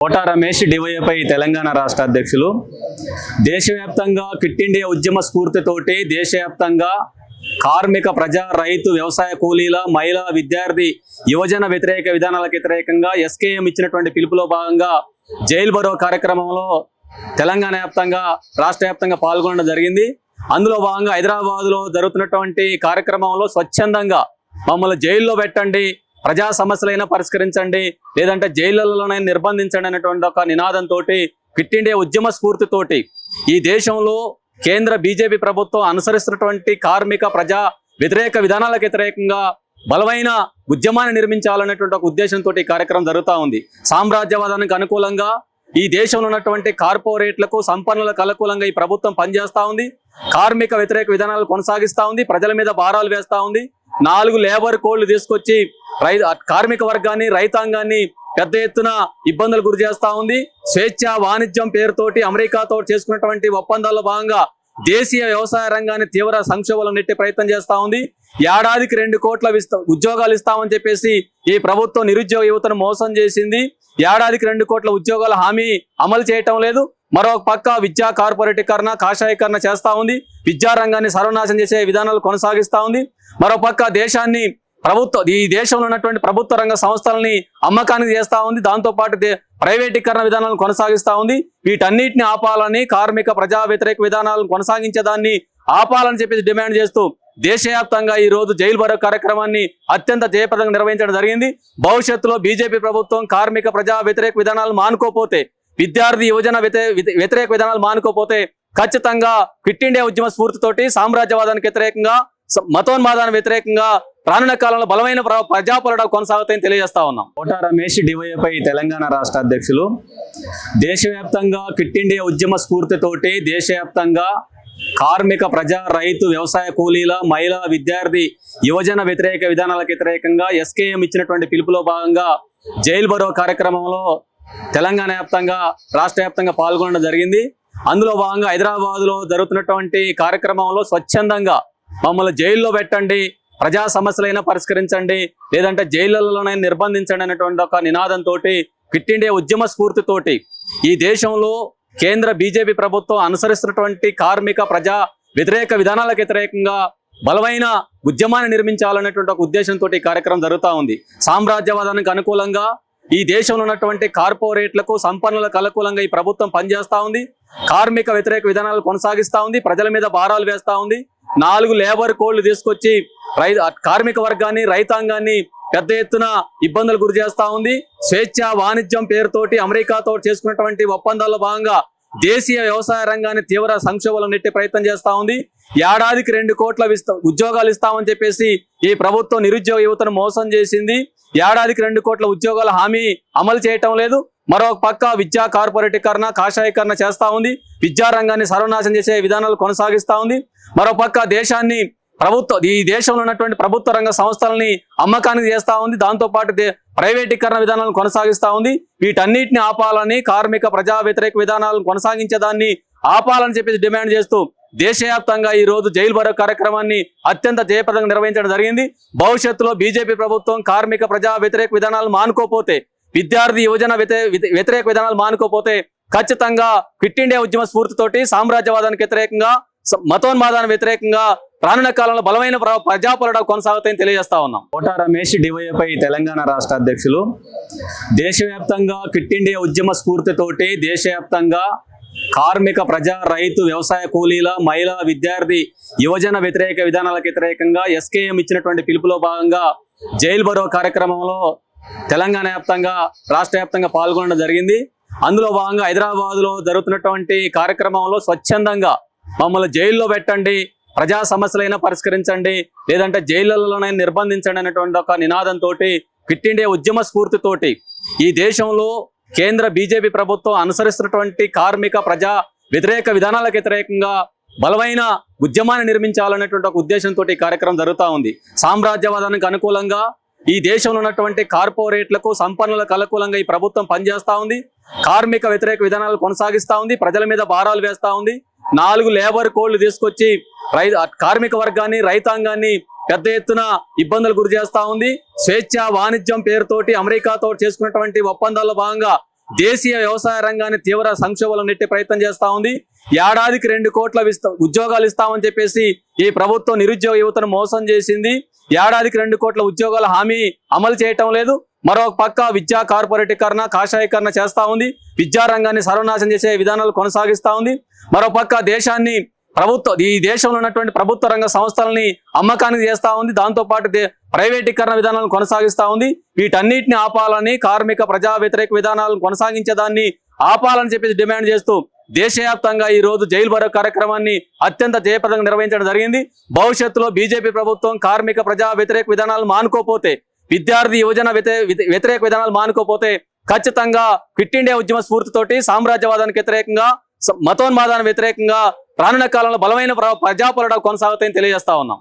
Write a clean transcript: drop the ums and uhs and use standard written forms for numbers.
Quota Ramesh DYFI Telangana రాష్ట్ర అధ్యక్షులు. దేశవ్యాప్తంగా క్విట్ ఇండియా ఉద్యమ స్ఫూర్తితోటి దేశవ్యాప్తంగా కార్మిక, ప్రజా, రైతు, వ్యవసాయ కూలీల, మహిళా, విద్యార్థి, యువజన వ్యతిరేక విధానాలకు వ్యతిరేకంగా ఎస్కేఎం ఇచ్చినటువంటి పిలుపులో భాగంగా జైలు భరో కార్యక్రమంలో తెలంగాణ వ్యాప్తంగా, రాష్ట్ర వ్యాప్తంగా పాల్గొనడం జరిగింది. అందులో భాగంగా హైదరాబాద్లో జరుగుతున్నటువంటి కార్యక్రమంలో స్వచ్ఛందంగా మమ్మల్ని జైల్లో పెట్టండి, ప్రజా సమస్యలైనా పరిష్కరించండి, లేదంటే జైళ్లలోనైనా నిర్బంధించండి అనేటువంటి ఒక నినాదంతో క్విట్ ఇండియా ఉద్యమ స్ఫూర్తితోటి ఈ దేశంలో కేంద్ర బీజేపీ ప్రభుత్వం అనుసరిస్తున్నటువంటి కార్మిక, ప్రజా వ్యతిరేక విధానాలకు వ్యతిరేకంగా బలమైన ఉద్యమాన్ని నిర్మించాలనేటువంటి ఒక ఉద్దేశంతో ఈ కార్యక్రమం జరుగుతూ ఉంది. సామ్రాజ్యవాదానికి అనుకూలంగా ఈ దేశంలో ఉన్నటువంటి కార్పొరేట్లకు, సంపన్నులకు అనుకూలంగా ఈ ప్రభుత్వం పనిచేస్తూ ఉంది. కార్మిక వ్యతిరేక విధానాలు కొనసాగిస్తూ ఉంది. ప్రజల మీద భారాలు వేస్తూ ఉంది. 4 లేబర్ కోడ్లు తీసుకొచ్చి కార్మిక వర్గాన్ని, రైతాంగాన్ని పెద్ద ఎత్తున ఇబ్బందులు గురి చేస్తూ ఉంది. స్వేచ్ఛ వాణిజ్యం పేరుతోటి అమెరికాతో చేసుకున్నటువంటి ఒప్పందాల్లో భాగంగా దేశీయ వ్యవసాయ రంగాన్ని తీవ్ర సంక్షోభంలో నెట్టే ప్రయత్నం చేస్తూ ఉంది. ఏడాదికి 2 కోట్ల ఉద్యోగాలు ఇస్తామని చెప్పేసి ఈ ప్రభుత్వం నిరుద్యోగ యువతను మోసం చేసింది. ఏడాదికి 2 కోట్ల ఉద్యోగాల హామీ అమలు చేయటం లేదు. మరొక పక్క విద్యా కార్పొరేటీకరణ, కాషాయీకరణ చేస్తూ ఉంది. విద్యా రంగాన్ని సర్వనాశనం చేసే విధానాలు కొనసాగిస్తూ ఉంది. మరోపక్క దేశాన్ని ఈ దేశంలో ఉన్నటువంటి ప్రభుత్వ రంగ సంస్థలని అమ్మకానికి చేస్తూ ఉంది. దాంతోపాటు ప్రైవేటీకరణ విధానాలను కొనసాగిస్తూ ఉంది. వీటన్నిటిని ఆపాలని, కార్మిక, ప్రజా వ్యతిరేక విధానాలను కొనసాగించేదాన్ని ఆపాలని చెప్పేసి డిమాండ్ చేస్తూ దేశవ్యాప్తంగా ఈ రోజు జైలు భరో కార్యక్రమాన్ని అత్యంత జయప్రదంగా నిర్వహించడం జరిగింది. భవిష్యత్తులో బీజేపీ ప్రభుత్వం కార్మిక, ప్రజా వ్యతిరేక విధానాలు మానుకోపోతే, విద్యార్థి, యువజన వ్యతిరేక విధానాలు మానుకోపోతే ఖచ్చితంగా క్విట్ ఇండియా ఉద్యమ స్ఫూర్తితోటి సామ్రాజ్యవాదానికి వ్యతిరేకంగా, మతోన్మాదానికి వ్యతిరేకంగా రానున్న కాలంలో బలమైన ప్రజా పోరాటాలు కొనసాగుతాయని తెలియజేస్తా ఉన్నాం. కోటా రమేష్ డివైఎఫ్ఐ తెలంగాణ రాష్ట్ర అధ్యక్షులు. దేశవ్యాప్తంగా క్విట్ ఇండియా ఉద్యమ స్ఫూర్తితోటి దేశవ్యాప్తంగా కార్మిక, ప్రజా, రైతు, వ్యవసాయ కూలీల, మహిళా, విద్యార్థి, యువజన వ్యతిరేక విధానాలకు వ్యతిరేకంగా ఎస్కేఎం ఇచ్చినటువంటి పిలుపులో భాగంగా జైలు భరో కార్యక్రమంలో తెలంగాణ వ్యాప్తంగా, రాష్ట్ర వ్యాప్తంగా పాల్గొనడం జరిగింది. అందులో భాగంగా హైదరాబాద్లో జరుగుతున్నటువంటి కార్యక్రమంలో స్వచ్ఛందంగా మమ్మల్ని జైల్లో పెట్టండి, ప్రజా సమస్యలైనా పరిష్కరించండి, లేదంటే జైళ్లలోనైనా నిర్బంధించండి అనేటువంటి ఒక నినాదంతో క్విట్ ఇండియా ఉద్యమ స్ఫూర్తితోటి ఈ దేశంలో కేంద్ర బీజేపీ ప్రభుత్వం అనుసరిస్తున్నటువంటి కార్మిక, ప్రజా వ్యతిరేక విధానాలకు వ్యతిరేకంగా బలమైన ఉద్యమాన్ని నిర్మించాలనేటువంటి ఒక ఉద్దేశంతో ఈ కార్యక్రమం జరుగుతూ ఉంది. సామ్రాజ్యవాదానికి అనుకూలంగా ఈ దేశంలో ఉన్నటువంటి కార్పొరేట్లకు, సంపన్నులకు అనుకూలంగా ఈ ప్రభుత్వం పనిచేస్తూ ఉంది. కార్మిక వ్యతిరేక విధానాలు కొనసాగిస్తూ ఉంది. ప్రజల మీద భారాలు వేస్తూ ఉంది. 4 లేబర్ కోడ్లు తీసుకొచ్చి కార్మిక వర్గాన్ని, రైతాంగాన్ని పెద్ద ఎత్తున ఇబ్బందులు గురి చేస్తూ ఉంది. స్వేచ్ఛ వాణిజ్యం పేరుతోటి అమెరికాతో చేసుకున్నటువంటి ఒప్పందాల్లో భాగంగా దేశీయ వ్యవసాయ రంగాన్ని తీవ్ర సంక్షోభంలో నెట్టే ప్రయత్నం చేస్తూ ఉంది. ఏడాదికి 2 కోట్ల ఉద్యోగాలు ఇస్తామని చెప్పేసి ఈ ప్రభుత్వం నిరుద్యోగ యువతను మోసం చేసింది. ఏడాదికి 2 కోట్ల ఉద్యోగాల హామీ అమలు చేయటం లేదు. మరొక పక్క విద్యా కార్పొరేటీకరణ, కాషాయీకరణ చేస్తూ ఉంది. విద్యా రంగాన్ని సర్వనాశనం చేసే విధానాలు కొనసాగిస్తూ ఉంది. మరోపక్క ఈ దేశంలో ఉన్నటువంటి ప్రభుత్వ రంగ సంస్థలని అమ్మకానికి చేస్తూ ఉంది. దాంతోపాటు ప్రైవేటీకరణ విధానాలను కొనసాగిస్తూ ఉంది. వీటన్నిటిని ఆపాలని, కార్మిక, ప్రజా వ్యతిరేక విధానాలను కొనసాగించేదాన్ని ఆపాలని చెప్పేసి డిమాండ్ చేస్తూ దేశవ్యాప్తంగా ఈ రోజు జైలు భరో కార్యక్రమాన్ని అత్యంత జయప్రదంగా నిర్వహించడం జరిగింది. భవిష్యత్తులో బీజేపీ ప్రభుత్వం కార్మిక, ప్రజా వ్యతిరేక విధానాలు మానుకోపోతే, విద్యార్థి, యువజన వ్యతిరేక విధానాలు మానుకోపోతే ఖచ్చితంగా క్విట్ ఇండియా ఉద్యమ స్ఫూర్తితోటి సామ్రాజ్యవాదానికి వ్యతిరేకంగా, మతోన్మాదానికి వ్యతిరేకంగా రానున్న కాలంలో బలమైన ప్రజా పోరాటాలు కొనసాగుతాయని తెలియజేస్తా ఉన్నాం. కోటా రమేష్ డివైఎఫ్ఐ తెలంగాణ రాష్ట్ర అధ్యక్షులు. దేశవ్యాప్తంగా క్విట్ ఇండియా ఉద్యమ స్ఫూర్తితోటి దేశవ్యాప్తంగా కార్మిక, ప్రజా, రైతు, వ్యవసాయ కూలీల, మహిళా, విద్యార్థి, యువజన వ్యతిరేక విధానాలకు వ్యతిరేకంగా ఎస్కేఎం ఇచ్చినటువంటి పిలుపులో భాగంగా జైలు భరో కార్యక్రమంలో తెలంగాణ వ్యాప్తంగా, రాష్ట్ర వ్యాప్తంగా పాల్గొనడం జరిగింది. అందులో భాగంగా హైదరాబాద్లో జరుగుతున్నటువంటి కార్యక్రమంలో స్వచ్ఛందంగా మమ్మల్ని జైల్లో పెట్టండి, ప్రజా సమస్యలైనా పరిష్కరించండి, లేదంటే జైళ్లలోనైనా నిర్బంధించండి అనేటువంటి ఒక నినాదంతో క్విట్ ఇండియా ఉద్యమ స్ఫూర్తితోటి ఈ దేశంలో కేంద్ర బీజేపీ ప్రభుత్వం అనుసరిస్తున్నటువంటి కార్మిక, ప్రజా వ్యతిరేక విధానాలకు వ్యతిరేకంగా బలమైన ఉద్యమాన్ని నిర్మించాలనేటువంటి ఒక ఉద్దేశంతో ఈ కార్యక్రమం జరుగుతూ ఉంది. సామ్రాజ్యవాదానికి అనుకూలంగా ఈ దేశంలో ఉన్నటువంటి కార్పొరేట్లకు, సంపన్నులకు అనుకూలంగా ఈ ప్రభుత్వం పనిచేస్తూ ఉంది. కార్మిక వ్యతిరేక విధానాలు కొనసాగిస్తూ ఉంది. ప్రజల మీద భారాలు వేస్తూ ఉంది. 4 లేబర్ కోడ్లు తీసుకొచ్చి కార్మిక వర్గాన్ని, రైతాంగాన్ని పెద్ద ఎత్తున ఇబ్బందులు గురి చేస్తూ ఉంది. స్వేచ్ఛ వాణిజ్యం పేరుతోటి అమెరికాతో చేసుకున్నటువంటి ఒప్పందాల్లో భాగంగా దేశీయ వ్యవసాయ రంగాన్ని తీవ్ర సంక్షోభంలో నెట్టే ప్రయత్నం చేస్తా ఉంది. ఏడాదికి 2 కోట్ల ఉద్యోగాలు ఇస్తామని చెప్పేసి ఈ ప్రభుత్వం నిరుద్యోగ యువతను మోసం చేసింది. ఏడాదికి 2 కోట్ల ఉద్యోగాల హామీ అమలు చేయటం లేదు. మరొక పక్క విద్యా కార్పొరేటీకరణ, కాషాయీకరణ చేస్తా ఉంది. విద్యా రంగాన్ని సర్వనాశనం చేసే విధానాలు కొనసాగిస్తా ఉంది. మరో పక్క ఈ దేశంలో ఉన్నటువంటి ప్రభుత్వ రంగ సంస్థలని అమ్మకానికి చేస్తా ఉంది. దాంతో పాటు ప్రైవేటీకరణ విధానాలను కొనసాగిస్తా ఉంది. వీటన్నిటిని ఆపాలని, కార్మిక ప్రజా వ్యతిరేక విధానాలను కొనసాగించేదాన్ని ఆపాలని చెప్పేసి డిమాండ్ చేస్తూ దేశవ్యాప్తంగా ఈ రోజు జైలు భరో కార్యక్రమాన్ని అత్యంత జయప్రదంగా నిర్వహించడం జరిగింది. భవిష్యత్తులో బీజేపీ ప్రభుత్వం కార్మిక ప్రజా వ్యతిరేక విధానాలు మానుకోపోతే, విద్యార్థి యువజన వ్యతిరేక విధానాలు మానుకోపోతే ఖచ్చితంగా క్విట్ ఇండియా ఉద్యమ స్ఫూర్తితోటి సామ్రాజ్యవాదానికి వ్యతిరేకంగా, మతోన్మాదానికి వ్యతిరేకంగా రానున్న కాలంలో బలమైన ప్రజాపోరాటాలు కొనసాగుతాయని తెలియజేస్తా ఉన్నాం.